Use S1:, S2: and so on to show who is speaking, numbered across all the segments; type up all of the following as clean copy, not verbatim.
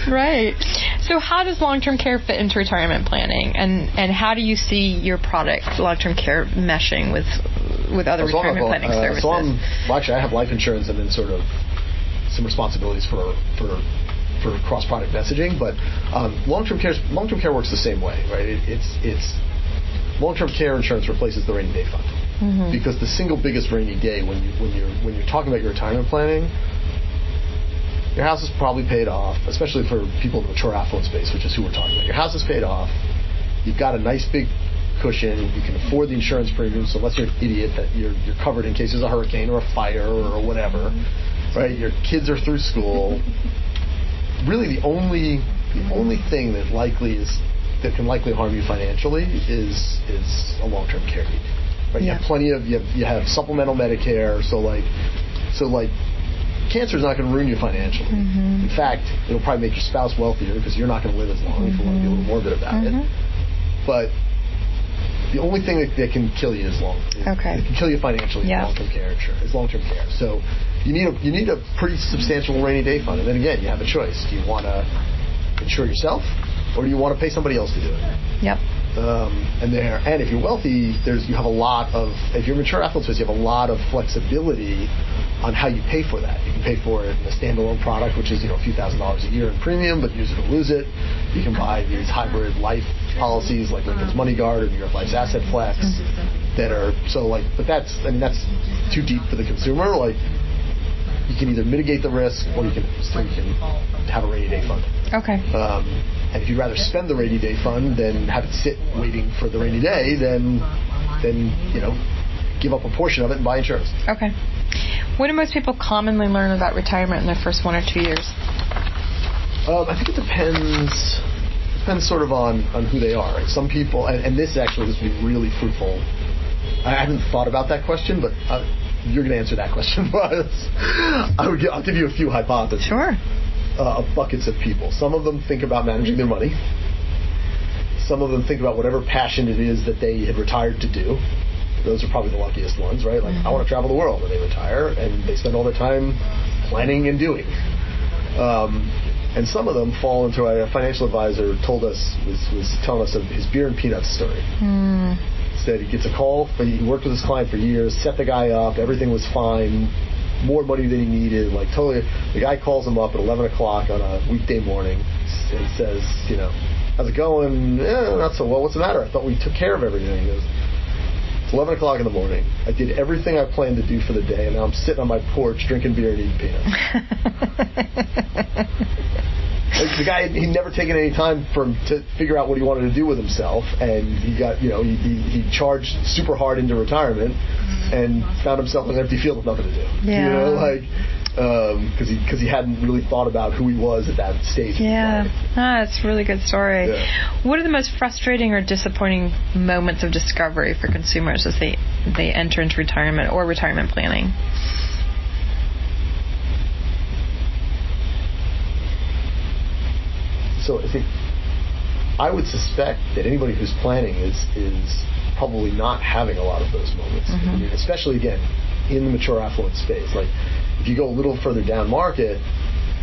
S1: Right. So how does long-term care fit into retirement planning, and how do you see your product, long-term care, meshing with other retirement planning services?
S2: Actually, I have life insurance and then sort of some responsibilities for cross-product messaging, but long-term care works the same way, right? It's long-term care insurance replaces the rainy day fund. Mm-hmm. Because the single biggest rainy day when you're talking about your retirement planning, your house is probably paid off, especially for people in the mature affluent space, which is who we're talking about. Your house is paid off. You've got a nice big cushion. You can afford the insurance premium, so unless you're an idiot, that you're covered in case there's a hurricane or a fire or whatever, right? Your kids are through school. Really, the only thing that can likely harm you financially is a long-term care need. Right? Yeah. You have supplemental Medicare, so cancer is not going to ruin you financially. Mm-hmm. In fact, it'll probably make your spouse wealthier because you're not going to live as long if you want to be a little morbid about it. But the only thing that can kill you it can kill you financially is long-term care insurance. Long-term care. So you need a pretty substantial rainy day fund, and then again, you have a choice. Do you want to insure yourself, or do you want to pay somebody else to do it?
S1: Yep.
S2: And if you're wealthy, you have a lot of. If you're mature affluent space, you have a lot of flexibility on how you pay for that. You can pay for it in a standalone product, which is a few $1,000s a year in premium, but use it or lose it. You can buy these hybrid life policies like Lincoln's Money Guard or New York Life's Asset Flex that are but that's too deep for the consumer. Like, you can either mitigate the risk or you can have a rainy day fund.
S1: Okay.
S2: And if you'd rather spend the rainy day fund than have it sit waiting for the rainy day, then give up a portion of it and buy insurance.
S1: Okay. What do most people commonly learn about retirement in their first 1 or 2 years?
S2: I think it depends sort of on who they are. Right? Some people, and this would be really fruitful. I haven't thought about that question, but you're going to answer that question for us. I'll give you a few hypotheses.
S1: Sure.
S2: Of buckets of people. Some of them think about managing their money. Some of them think about whatever passion it is that they had retired to do. Those are probably the luckiest ones, right? Like, I want to travel the world when they retire, and they spend all their time planning and doing. And some of them fall into a financial advisor was telling us of his beer and peanuts story. Said he gets a call, he worked with his client for years, set the guy up, everything was fine, more money than he needed, like totally. The guy calls him up at 11 o'clock on a weekday morning and says, how's it going? Not so well. What's the matter? I thought we took care of everything. He goes, it's 11 o'clock in the morning. I did everything I planned to do for the day, and now I'm sitting on my porch drinking beer and eating peanuts. The guy, he'd never taken any time to figure out what he wanted to do with himself, and he got, he charged super hard into retirement and found himself in an empty field with nothing to do.
S1: Yeah.
S2: Because he hadn't really thought about who he was at that stage.
S1: Yeah. That's a really good story.
S2: Yeah.
S1: What are the most frustrating or disappointing moments of discovery for consumers as they enter into retirement or retirement planning?
S2: So I would suspect that anybody who's planning is probably not having a lot of those moments. Mm-hmm. I mean, especially again in the mature affluent space. Like, if you go a little further down market,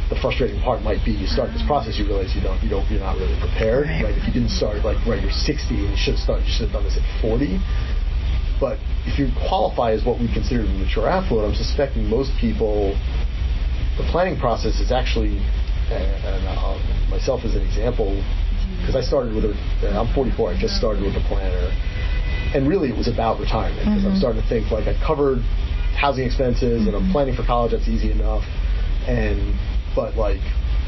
S2: the frustrating part might be you start this process, you realize you're not really prepared. Right? If you didn't start you're 60 and you should have done this at 40. But if you qualify as what we consider the mature affluent, I'm suspecting most people, the planning process is actually. And myself as an example, because I started I'm 44, I just started with a planner, and really it was about retirement, because I'm starting to think I covered housing expenses and I'm planning for college, that's easy enough, but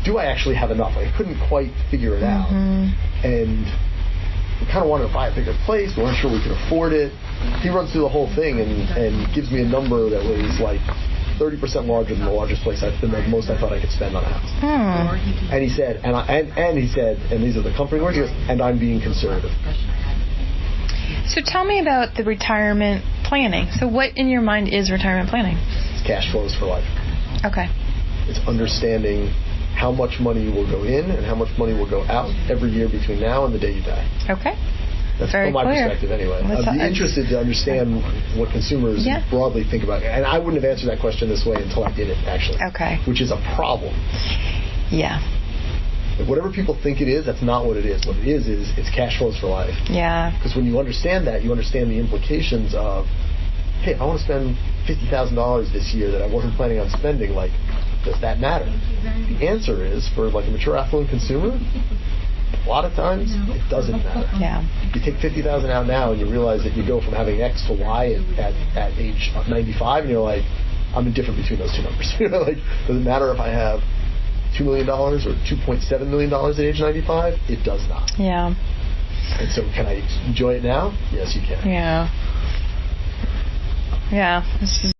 S2: do I actually have enough? I couldn't quite figure it out, and we kind of wanted to buy a bigger place, we weren't sure we could afford it. He runs through the whole thing and gives me a number that was 30% larger than the largest place than the most I thought I could spend on a house. And he said, and these are the comforting words, he goes, and I'm being conservative.
S1: So tell me about the retirement planning. So what in your mind is retirement planning?
S2: It's cash flows for life.
S1: Okay.
S2: It's understanding how much money will go in and how much money will go out every year between now and the day you die.
S1: Okay.
S2: That's from my perspective, anyway. I'd be interested to understand what consumers broadly think about it. And I wouldn't have answered that question this way until I did it, actually.
S1: Okay.
S2: Which is a problem.
S1: Yeah.
S2: Like, whatever people think it is, that's not what it is. What it is it's cash flows for life.
S1: Yeah.
S2: Because when you understand that, you understand the implications of, hey, if I want to spend $50,000 this year that I wasn't planning on spending, like, does that matter? The answer is, for like a mature affluent consumer, a lot of times it doesn't matter.
S1: Yeah.
S2: You take $50,000 out now and you realize that you go from having X to Y at age 95, and you're like, I'm indifferent between those two numbers. Like, does it matter if I have $2 million or $2.7 million at age 95? It does not.
S1: Yeah.
S2: And so, can I enjoy it now? Yes, you can.
S1: Yeah. Yeah. This is